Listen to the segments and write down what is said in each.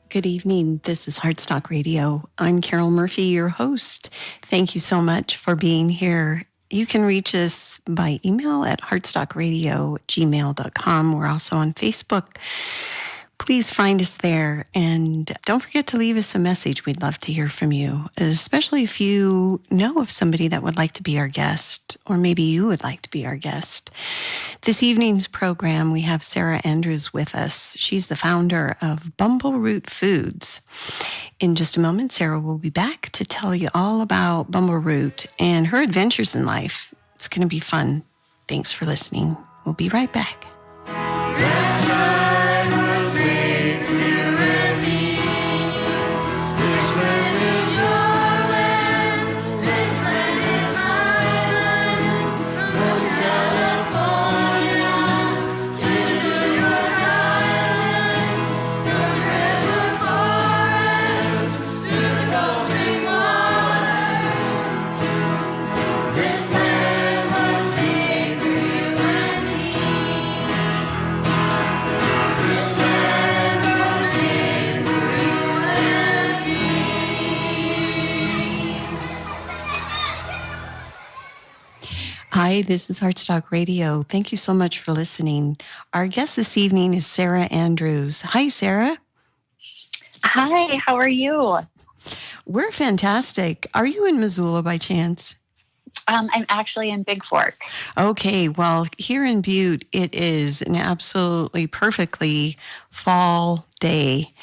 Good evening. This is Heartstock Radio. I'm Carol Murphy, your host. Thank you so much for being here. You can reach us by email at heartstockradio@gmail.com. We're also on Facebook. Please find us there, and don't forget to leave us a message. We'd love to hear from you, especially if you know of somebody that would like to be our guest, or maybe you would like to be our guest. This evening's program, we have Sara Andrews with us. She's the founder of Bumbleroot Foods. In just a moment, Sara will be back to tell you all about Bumbleroot and her adventures in life. It's going to be fun. Thanks for listening. We'll be right back. Hi, this is Heartstock Radio. Thank you so much for listening. Our guest this evening is Sara Andrews. Hi, Sara. Hi, how are you? We're fantastic. Are you in Missoula by chance? I'm actually in Big Fork. Okay, well, here in Butte, it is an absolutely perfectly fall day.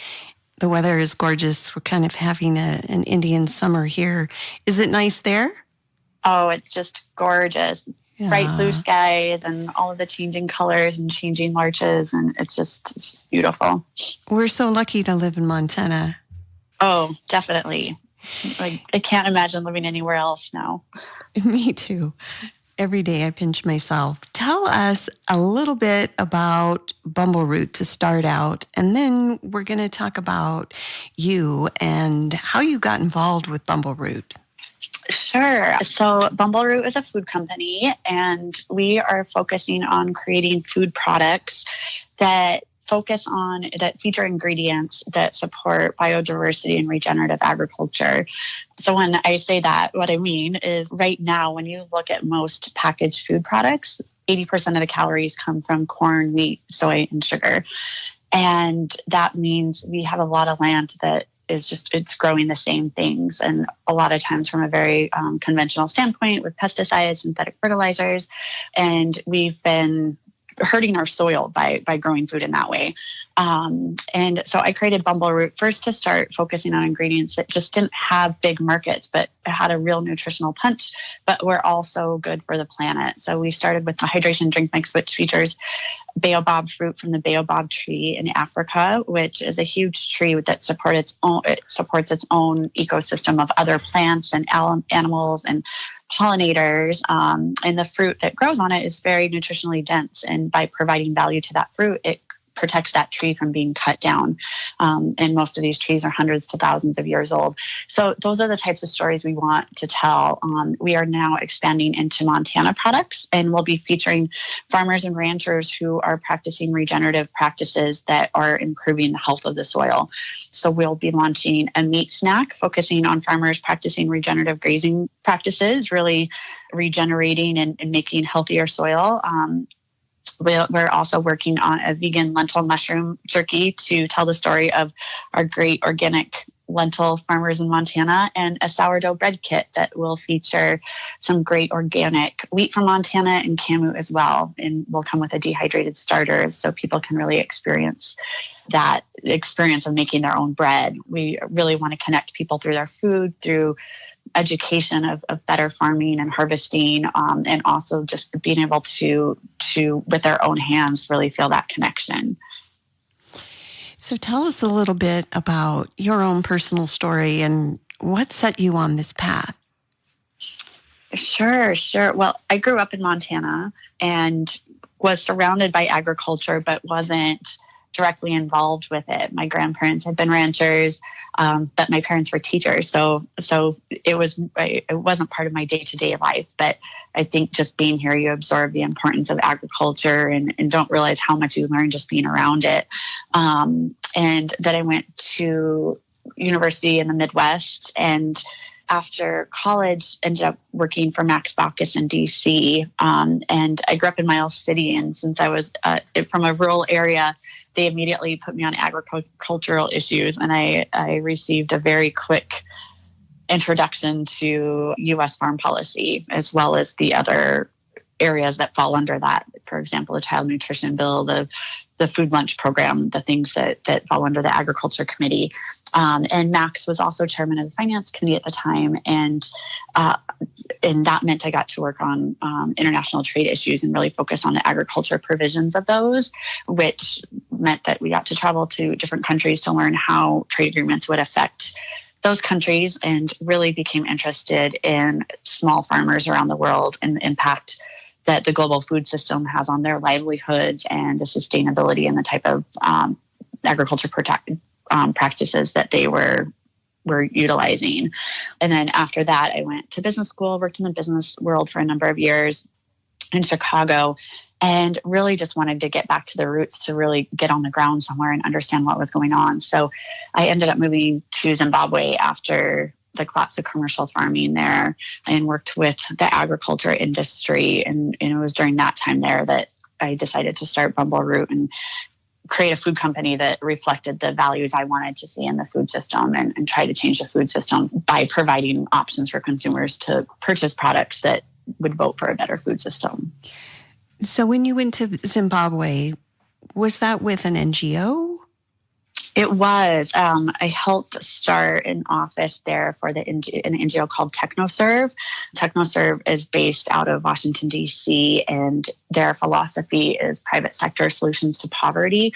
The weather is gorgeous. We're kind of having an Indian summer here. Is it nice there? Oh, it's just gorgeous. Yeah. Bright blue skies and all of the changing colors and changing larches, and it's just beautiful. We're so lucky to live in Montana. Oh, definitely. Like, I can't imagine living anywhere else now. Me too. Every day I pinch myself. Tell us a little bit about Bumbleroot to start out, and then we're going to talk about you and how you got involved with Bumbleroot. Sure. So Bumbleroot is a food company, and we are focusing on creating food products that feature ingredients that support biodiversity and regenerative agriculture. So when I say that, what I mean is right now, when you look at most packaged food products, 80% of the calories come from corn, wheat, soy, and sugar. And that means we have a lot of land that it's growing the same things. And a lot of times from a very conventional standpoint with pesticides, synthetic fertilizers. And we've been hurting our soil by growing food in that way. And so I created Bumbleroot first to start focusing on ingredients that just didn't have big markets, but had a real nutritional punch, but were also good for the planet. So we started with a hydration drink mix, which features Baobab fruit from the Baobab tree in Africa, which is a huge tree that supports its own ecosystem of other plants and animals and pollinators. And the fruit that grows on it is very nutritionally dense. And by providing value to that fruit, it protects that tree from being cut down. And most of these trees are hundreds to thousands of years old. So those are the types of stories we want to tell. We are now expanding into Montana products, and we'll be featuring farmers and ranchers who are practicing regenerative practices that are improving the health of the soil. So we'll be launching a meat snack focusing on farmers practicing regenerative grazing practices, really regenerating and making healthier soil. We're also working on a vegan lentil mushroom jerky to tell the story of our great organic lentil farmers in Montana, and a sourdough bread kit that will feature some great organic wheat from Montana and camu as well. And will come with a dehydrated starter so people can really experience that experience of making their own bread. We really want to connect people through their food, through education of better farming and harvesting, and also just being able to with their own hands really feel that connection. So tell us a little bit about your own personal story and what set you on this path. Sure. Well, I grew up in Montana and was surrounded by agriculture, but wasn't directly involved with it. My grandparents had been ranchers, but my parents were teachers. So it wasn't part of my day-to-day life. But I think just being here, you absorb the importance of agriculture and don't realize how much you learn just being around it. And then I went to university in the Midwest, and after college, ended up working for Max Baucus in DC. And I grew up in Miles City. And since I was from a rural area, they immediately put me on agricultural issues. And I received a very quick introduction to U.S. farm policy, as well as the other areas that fall under that. For example, the child nutrition bill, the food lunch program, the things that fall under the agriculture committee. And Max was also chairman of the finance committee at the time. And that meant I got to work on international trade issues and really focus on the agriculture provisions of those, which meant that we got to travel to different countries to learn how trade agreements would affect those countries, and really became interested in small farmers around the world and the impact that the global food system has on their livelihoods and the sustainability and the type of agriculture practices that they were utilizing. And then after that, I went to business school, worked in the business world for a number of years in Chicago, and really just wanted to get back to the roots, to really get on the ground somewhere and understand what was going on. So I ended up moving to Zimbabwe after the collapse of commercial farming there, and worked with the agriculture industry. And it was during that time there that I decided to start Bumbleroot and create a food company that reflected the values I wanted to see in the food system, and try to change the food system by providing options for consumers to purchase products that would vote for a better food system. So when you went to Zimbabwe, was that with an NGO? It was. I helped start an office there for an NGO called TechnoServe. TechnoServe is based out of Washington, D.C., and their philosophy is private sector solutions to poverty.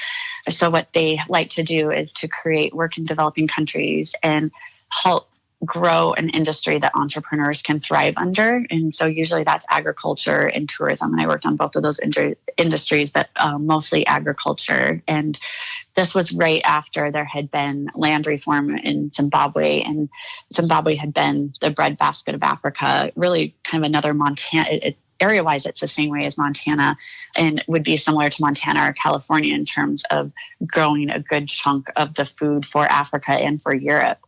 So what they like to do is to create work in developing countries and help grow an industry that entrepreneurs can thrive under. And so usually that's agriculture and tourism. And I worked on both of those industries, but mostly agriculture. And this was right after there had been land reform in Zimbabwe, and Zimbabwe had been the breadbasket of Africa, really kind of another Montana. Area-wise, it's the same way as Montana, and would be similar to Montana or California in terms of growing a good chunk of the food for Africa and for Europe.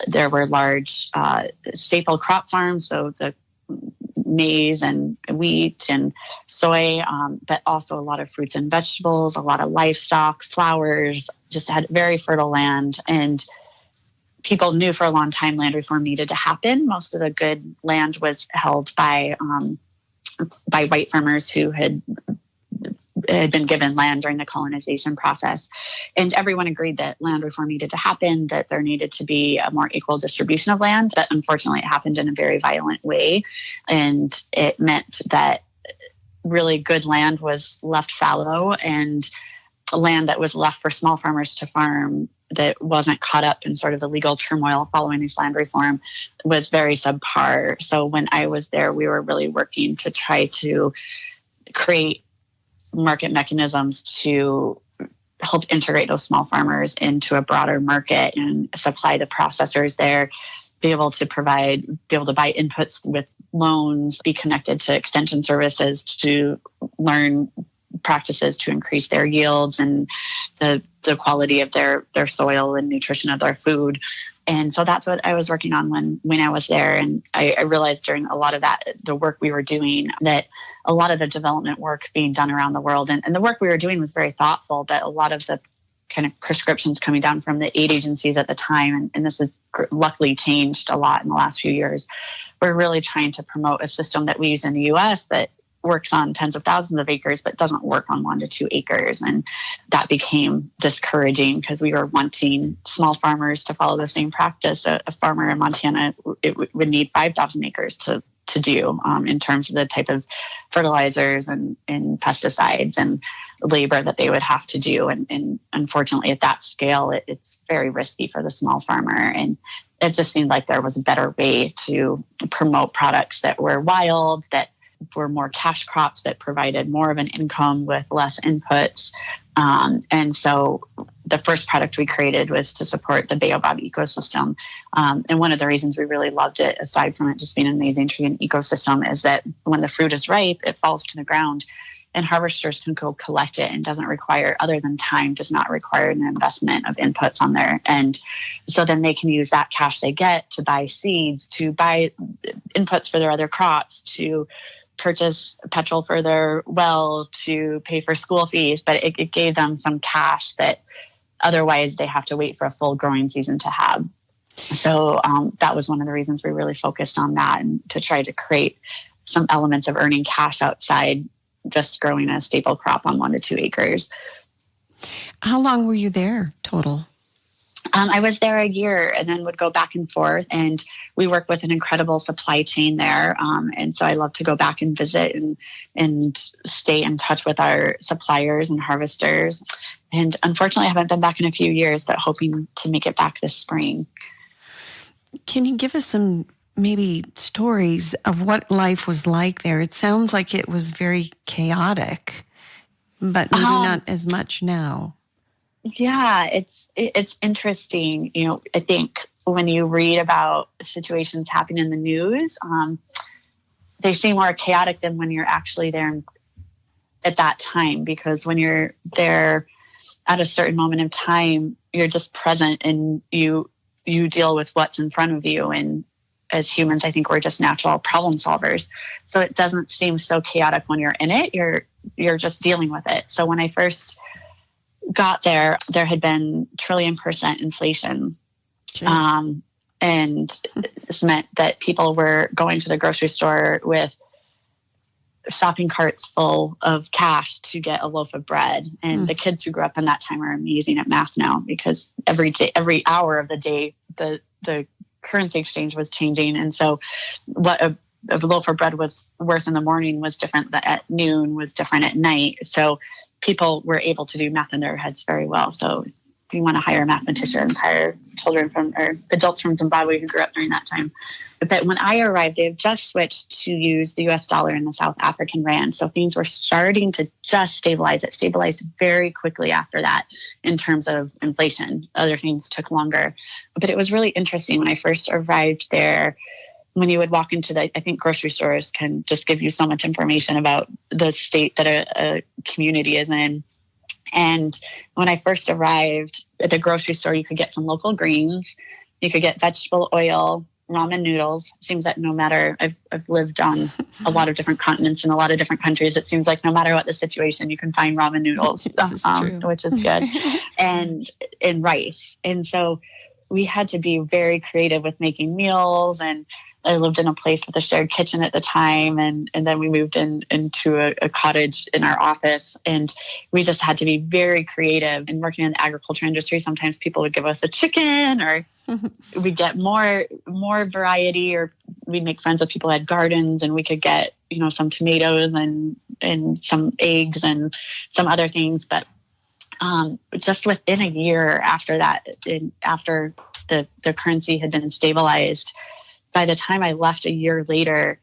There were large staple crop farms, so the maize and wheat and soy, but also a lot of fruits and vegetables, a lot of livestock, flowers, just had very fertile land. And people knew for a long time land reform needed to happen. Most of the good land was held by white farmers who had been given land during the colonization process. And everyone agreed that land reform needed to happen, that there needed to be a more equal distribution of land. But unfortunately, it happened in a very violent way. And it meant that really good land was left fallow, and land that was left for small farmers to farm that wasn't caught up in sort of the legal turmoil following these land reform was very subpar. So when I was there, we were really working to try to create market memechanisms to help integrate those small farmers into a broader market and supply the processors there, be able to buy inputs with loans, be connected to extension services to learn practices to increase their yields and the quality of their soil and nutrition of their food. And so that's what I was working on when I was there. And I realized during a lot of that, the work we were doing, that a lot of the development work being done around the world, and the work we were doing was very thoughtful, but a lot of the kind of prescriptions coming down from the aid agencies at the time, and this has luckily changed a lot in the last few years, we're really trying to promote a system that we use in the U.S. that works on tens of thousands of acres, but doesn't work on 1 to 2 acres. And that became discouraging because we were wanting small farmers to follow the same practice. A farmer in Montana would need 5,000 acres to do in terms of the type of fertilizers and pesticides and labor that they would have to do. And unfortunately, at that scale, it's very risky for the small farmer. And it just seemed like there was a better way to promote products that were wild, that were more cash crops that provided more of an income with less inputs. And so the first product we created was to support the Baobab ecosystem. And one of the reasons we really loved it, aside from it just being an amazing tree and ecosystem, is that when the fruit is ripe, it falls to the ground and harvesters can go collect it, and doesn't require, other than time, does not require an investment of inputs on their end. So then they can use that cash they get to buy seeds, to buy inputs for their other crops, to purchase petrol for their well, to pay for school fees. But it gave them some cash that otherwise they have to wait for a full growing season to have. So that was one of the reasons we really focused on that, and to try to create some elements of earning cash outside just growing a staple crop on 1 to 2 acres. How long were you there total? I was there a year and then would go back and forth, and we work with an incredible supply chain there. And so I love to go back and visit and stay in touch with our suppliers and harvesters. And unfortunately, I haven't been back in a few years, but hoping to make it back this spring. Can you give us some maybe stories of what life was like there? It sounds like it was very chaotic, but maybe not as much now. Yeah, it's interesting. I think when you read about situations happening in the news, they seem more chaotic than when you're actually there at that time, because when you're there at a certain moment of time, you're just present and you deal with what's in front of you. And as humans, I think we're just natural problem solvers. So it doesn't seem so chaotic when you're in it. You're just dealing with it. So when I first got there had been trillion% inflation. Sure. And this meant that people were going to the grocery store with shopping carts full of cash to get a loaf of bread. And the kids who grew up in that time are amazing at math now, because every hour of the day, the currency exchange was changing. And so what a loaf of bread was worth in the morning was different at noon, was different at night. So people were able to do math in their heads very well. So if you want to hire mathematicians, hire adults from Zimbabwe who grew up during that time. But when I arrived, they've just switched to use the US dollar and the South African rand. So things were starting to just stabilize. It stabilized very quickly after that in terms of inflation. Other things took longer. But it was really interesting when I first arrived there. When you would walk into I think grocery stores can just give you so much information about the state that a community is in. And when I first arrived at the grocery store, you could get some local greens, you could get vegetable oil, ramen noodles. It seems that no matter, I've lived on a lot of different continents in a lot of different countries. It seems like no matter what the situation, you can find ramen noodles, which is good, and rice. And so we had to be very creative with making meals. And I lived in a place with a shared kitchen at the time. And then we moved into a cottage in our office. And we just had to be very creative. And working in the agriculture industry, sometimes people would give us a chicken, or we'd get more variety, or we'd make friends with people who had gardens, and we could get, some tomatoes and some eggs and some other things. But just within a year after that, after the currency had been stabilized, by the time I left a year later,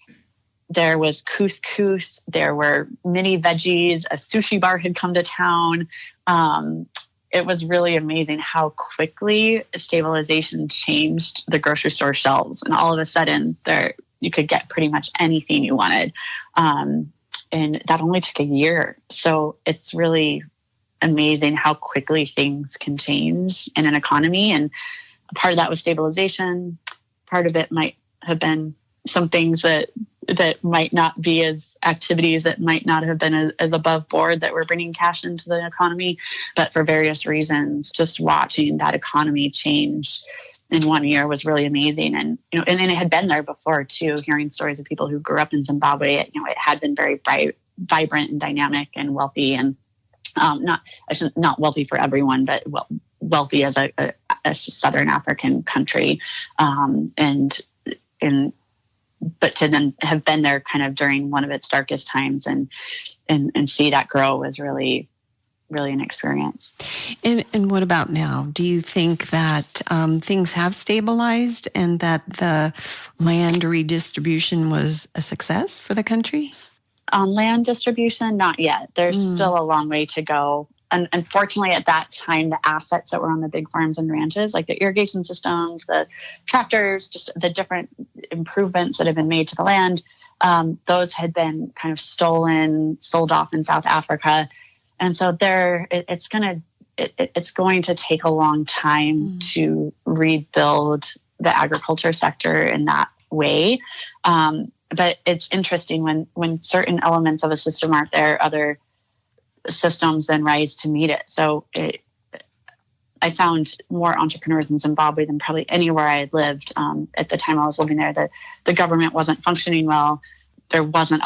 there was couscous, there were mini veggies, a sushi bar had come to town. It was really amazing how quickly stabilization changed the grocery store shelves. And all of a sudden, you could get pretty much anything you wanted. And that only took a year. So it's really amazing how quickly things can change in an economy. And part of that was stabilization. Part of it might have been some things that might not be as activities that might not have been as above board that were bringing cash into the economy. But for various reasons, just watching that economy change in 1 year was really amazing. And, and it had been there before too, hearing stories of people who grew up in Zimbabwe. It had been very bright, vibrant and dynamic and wealthy, and not wealthy for everyone, but wealthy as a Southern African country. But to then have been there kind of during one of its darkest times and see that grow was really, really an experience. And what about now? Do you think that things have stabilized and that the land redistribution was a success for the country? On land distribution, not yet. There's still a long way to go. And unfortunately, at that time, the assets that were on the big farms and ranches, like the irrigation systems, the tractors, just the different improvements that have been made to the land, those had been kind of stolen, sold off in South Africa. And so it's going to take a long time to rebuild the agriculture sector in that way. But it's interesting when certain elements of a system aren't there, other systems then rise to meet it. So I found more entrepreneurs in Zimbabwe than probably anywhere I had lived. At the time I was living there, the government wasn't functioning well. There wasn't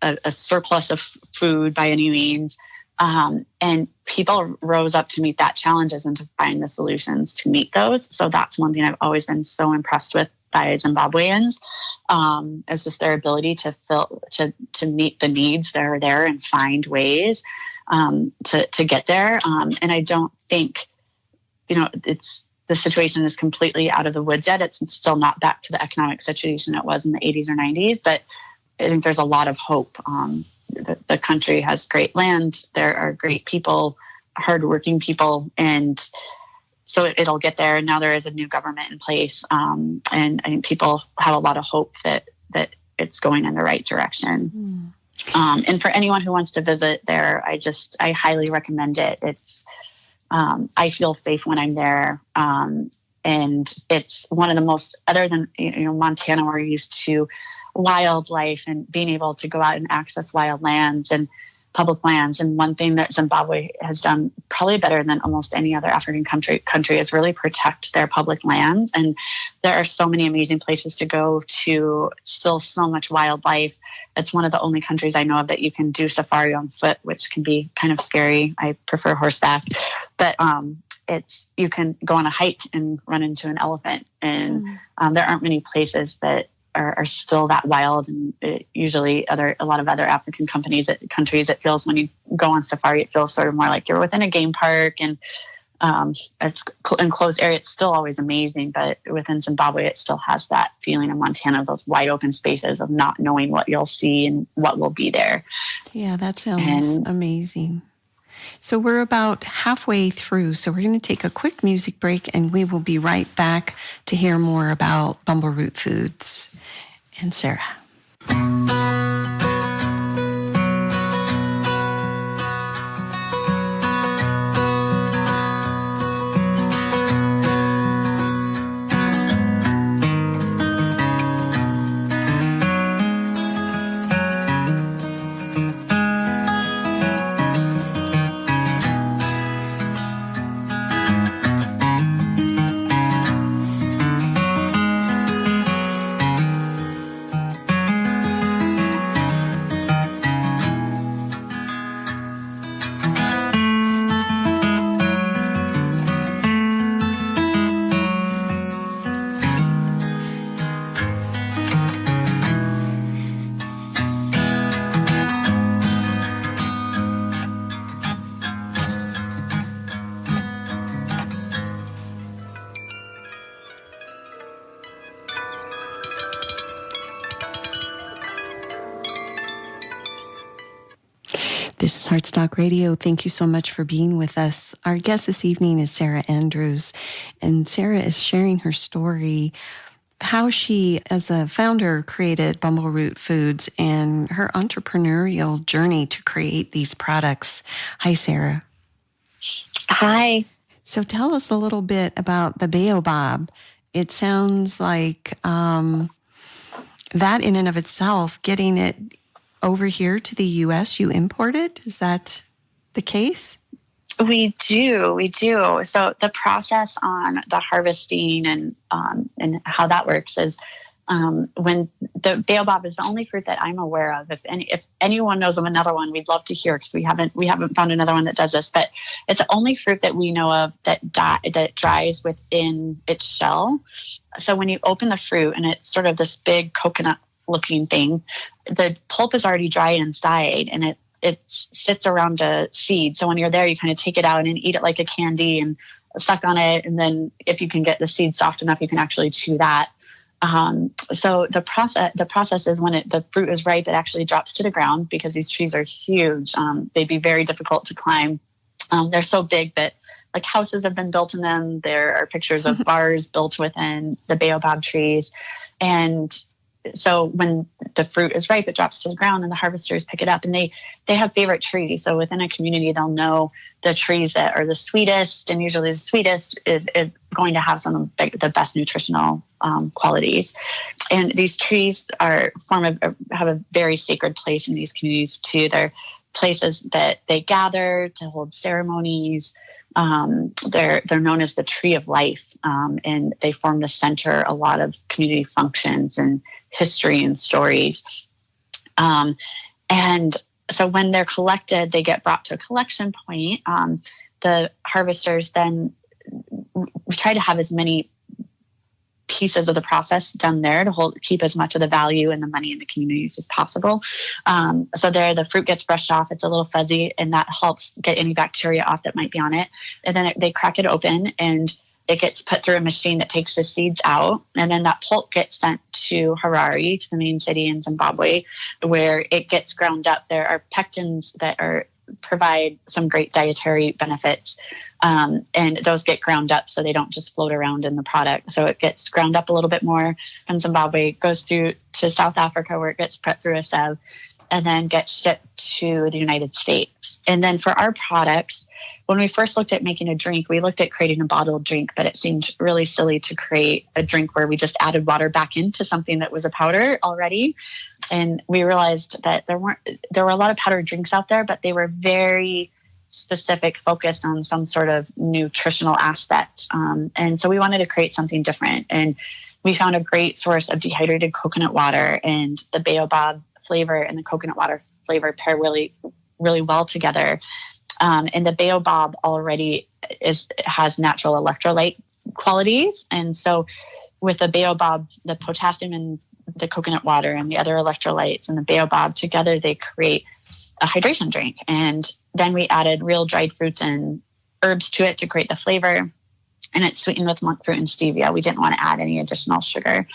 a surplus of food by any means. And people rose up to meet that challenges and to find the solutions to meet those. So that's one thing I've always been so impressed with by Zimbabweans, is just their ability to meet the needs that are there and find ways to get there. And I don't think, the situation is completely out of the woods yet. It's still not back to the economic situation it was in the 80s or 90s, but I think there's a lot of hope. The country has great land. There are great people, hardworking people, and so it'll get there. And now there is a new government in place, and I think people have a lot of hope that it's going in the right direction. And for anyone who wants to visit there, I highly recommend it. It's I feel safe when I'm there, and it's one of the most, other than Montana, we're used to wildlife and being able to go out and access wild lands and public lands. And one thing that Zimbabwe has done probably better than almost any other African country is really protect their public lands. And there are so many amazing places to go to, still so much wildlife. It's one of the only countries I know of that you can do safari on foot, which can be kind of scary. I prefer horseback, but you can go on a hike and run into an elephant. And there aren't many places that are still that wild, and usually a lot of other African countries, it feels when you go on safari, it feels sort of more like you're within a game park, and it's enclosed area. It's still always amazing, but within Zimbabwe, it still has that feeling of Montana, those wide open spaces of not knowing what you'll see and what will be there. Yeah, that sounds amazing. So we're about halfway through, so we're going to take a quick music break, and we will be right back to hear more about Bumbleroot Foods and Sara. This is Heartstock Radio. Thank you so much for being with us. Our guest this evening is Sara Andrews, and Sara is sharing her story, how she, as a founder, created Bumbleroot Foods and her entrepreneurial journey to create these products. Hi, Sara. Hi. So tell us a little bit about the Baobab. It sounds like that in and of itself, getting it over here to the U.S., you import it? Is that the case? We do. So the process on the harvesting and how that works is when the Baobab is the only fruit that I'm aware of. If anyone knows of another one, we'd love to hear, because we haven't found another one that does this. But it's the only fruit that we know of that dries within its shell. So when you open the fruit, and it's sort of this big coconut looking thing, the pulp is already dry inside, and it sits around a seed. So when you're there, you kind of take it out and eat it like a candy and suck on it. And then if you can get the seed soft enough, you can actually chew that. So the process is when the fruit is ripe, it actually drops to the ground because these trees are huge. They'd be very difficult to climb. They're so big that like houses have been built in them. There are pictures of bars built within the Baobab trees. And so when the fruit is ripe, it drops to the ground and the harvesters pick it up, and they have favorite trees. So within a community, they'll know the trees that are the sweetest, and usually the sweetest is going to have some of the best nutritional qualities. And these trees have a very sacred place in these communities too. They're places that they gather to hold ceremonies. They're known as the tree of life, and they form the center a lot of community functions and history and stories. And so when they're collected, they get brought to a collection point. The harvesters then we try to have as many pieces of the process done there to keep as much of the value and the money in the communities as possible. So there, the fruit gets brushed off. It's a little fuzzy, and that helps get any bacteria off that might be on it. And then they crack it open, and it gets put through a machine that takes the seeds out. And then that pulp gets sent to Harare, to the main city in Zimbabwe, where it gets ground up. There are pectins that provide some great dietary benefits. And those get ground up so they don't just float around in the product. So it gets ground up a little bit more from Zimbabwe, goes through to South Africa where it gets put through a sieve, and then gets shipped to the United States. And then for our products, when we first looked at making a drink, we looked at creating a bottled drink, but it seemed really silly to create a drink where we just added water back into something that was a powder already. And we realized that there were a lot of powdered drinks out there, but they were very specific, focused on some sort of nutritional aspect. And so we wanted to create something different. And we found a great source of dehydrated coconut water, and the Baobab flavor and the coconut water flavor pair really, really well together. And the Baobab already has natural electrolyte qualities. And so with the Baobab, the potassium in the coconut water and the other electrolytes and the Baobab together, they create a hydration drink. And then we added real dried fruits and herbs to it to create the flavor. And it's sweetened with monk fruit and stevia. We didn't want to add any additional sugar.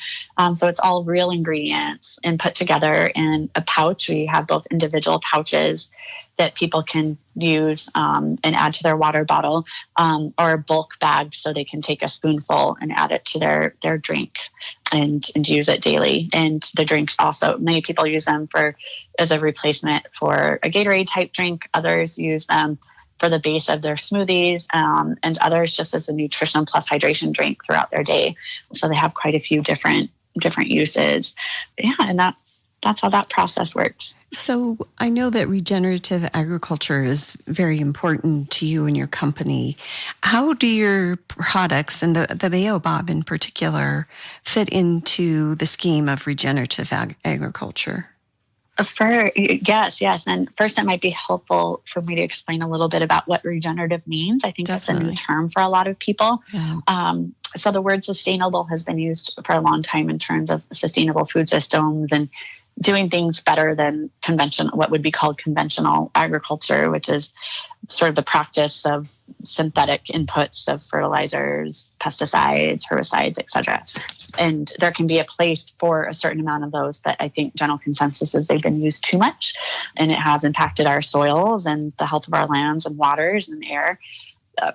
So it's all real ingredients and put together in a pouch. We have both individual pouches that people can use and add to their water bottle, or a bulk bag so they can take a spoonful and add it to their drink and use it daily. And the drinks also, many people use them as a replacement for a Gatorade type drink. Others use them for the base of their smoothies, and others just as a nutrition plus hydration drink throughout their day. So they have quite a few different uses. Yeah, and that's how that process works. So I know that regenerative agriculture is very important to you and your company. How do your products, and the Baobab in particular, fit into the scheme of regenerative agriculture? Yes. And first, it might be helpful for me to explain a little bit about what regenerative means. I think Definitely. That's a new term for a lot of people. Yeah. So the word sustainable has been used for a long time in terms of sustainable food systems and doing things better than what would be called conventional agriculture, which is sort of the practice of synthetic inputs of fertilizers, pesticides, herbicides, etc. And there can be a place for a certain amount of those, but I think general consensus is they've been used too much, and it has impacted our soils and the health of our lands and waters and air.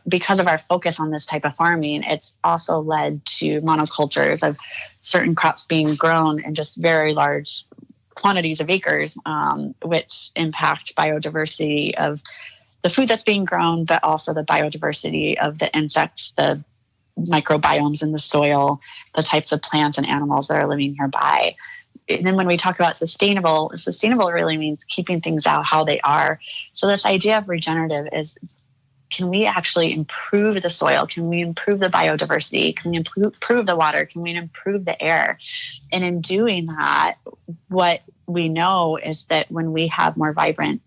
Because of our focus on this type of farming, it's also led to monocultures of certain crops being grown in just very large quantities of acres, which impact biodiversity of the food that's being grown, but also the biodiversity of the insects, the microbiomes in the soil, the types of plants and animals that are living nearby. And then when we talk about sustainable really means keeping things out how they are. So this idea of regenerative is, can we actually improve the soil? Can we improve the biodiversity? Can we improve the water? Can we improve the air? And in doing that, what we know is that when we have more vibrant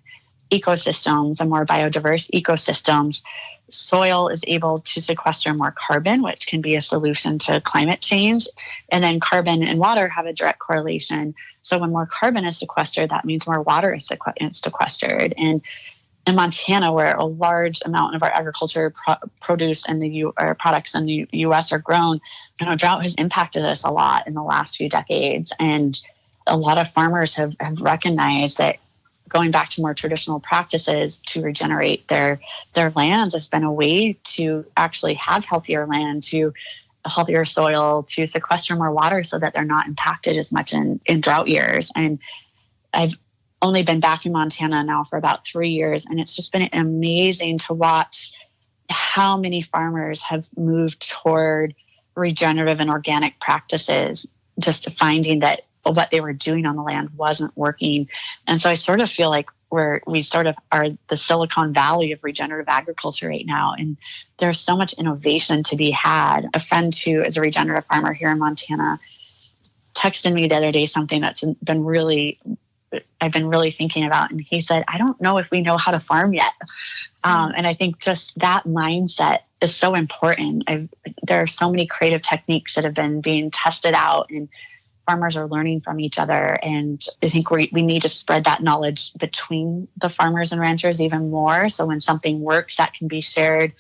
ecosystems and more biodiverse ecosystems, soil is able to sequester more carbon, which can be a solution to climate change. And then carbon and water have a direct correlation. So when more carbon is sequestered, that means more water is sequestered. And in Montana, where a large amount of our agriculture produce and our products in the U.S. are grown, drought has impacted us a lot in the last few decades. And a lot of farmers have recognized that going back to more traditional practices to regenerate their lands has been a way to actually have healthier land, to a healthier soil, to sequester more water so that they're not impacted as much in drought years. And I've only been back in Montana now for about 3 years, and it's just been amazing to watch how many farmers have moved toward regenerative and organic practices, just finding that what they were doing on the land wasn't working. And so I sort of feel like we sort of are the Silicon Valley of regenerative agriculture right now. And there's so much innovation to be had. A friend who is a regenerative farmer here in Montana texted me the other day something that's I've been really thinking about. And he said, I don't know if we know how to farm yet. And I think just that mindset is so important. There are so many creative techniques that have been being tested out, and farmers are learning from each other. And I think we need to spread that knowledge between the farmers and ranchers even more. So when something works, that can be shared.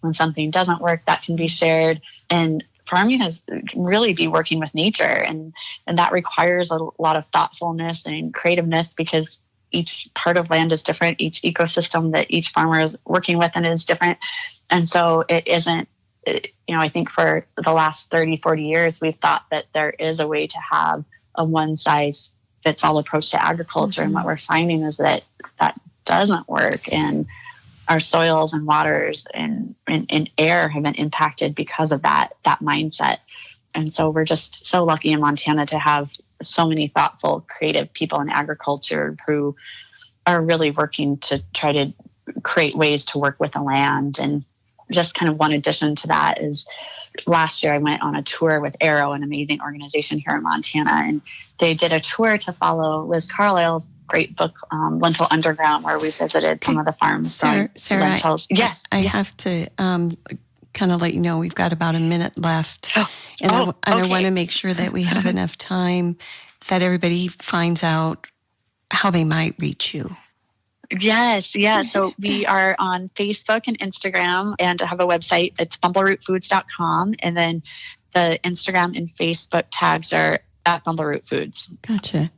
When something doesn't work, that can be shared. And farming can really be working with nature. And that requires a lot of thoughtfulness and creativeness, because each part of land is different. Each ecosystem that each farmer is working with and is different. And so it isn't, I think for the last 30, 40 years, we've thought that there is a way to have a one-size-fits-all approach to agriculture. Mm-hmm. And what we're finding is that doesn't work. And our soils and waters and air have been impacted because of that mindset. And so we're just so lucky in Montana to have so many thoughtful, creative people in agriculture who are really working to try to create ways to work with the land. And just kind of one addition to that is last year I went on a tour with Arrow, an amazing organization here in Montana, and they did a tour to follow Liz Carlisle's great book, Lentil Underground, where we visited some of the farms. Sarah, lentils. Yes. I have to kind of let you know we've got about a minute left. I want to make sure that we have enough time that everybody finds out how they might reach you. Yes. Yeah. So we are on Facebook and Instagram, and I have a website. It's bumblerootfoods.com. And then the Instagram and Facebook tags are at Bumbleroot Foods. Gotcha.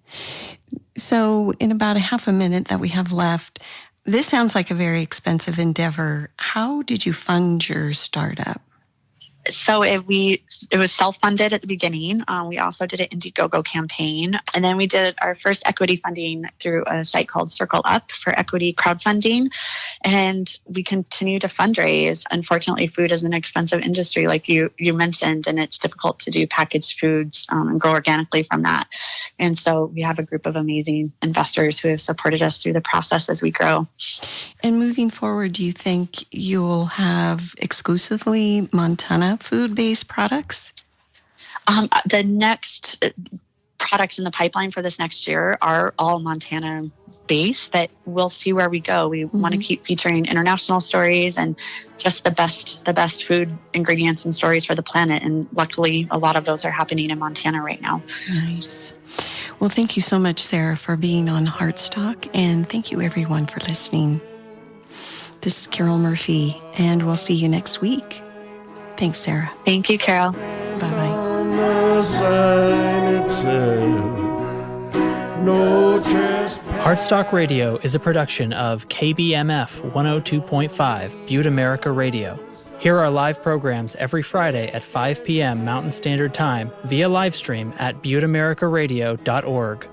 So in about a half a minute that we have left, this sounds like a very expensive endeavor. How did you fund your startup? So it was self-funded at the beginning. We also did an Indiegogo campaign. And then we did our first equity funding through a site called Circle Up for equity crowdfunding. And we continue to fundraise. Unfortunately, food is an expensive industry, like you mentioned, and it's difficult to do packaged foods and grow organically from that. And so we have a group of amazing investors who have supported us through the process as we grow. And moving forward, do you think you'll have exclusively Montana food-based products? The next products in the pipeline for this next year are all Montana-based, but we'll see where we go. We want to keep featuring international stories and just the best food ingredients and stories for the planet. And luckily, a lot of those are happening in Montana right now. Nice. Well, thank you so much, Sara, for being on Heartstock, and thank you, everyone, for listening. This is Carol Murphy, and we'll see you next week. Thanks, Sara. Thank you, Carol. Bye-bye. Heartstock Radio is a production of KBMF 102.5 Butte America Radio. Hear our live programs every Friday at 5 p.m. Mountain Standard Time via livestream at butteamericaradio.org.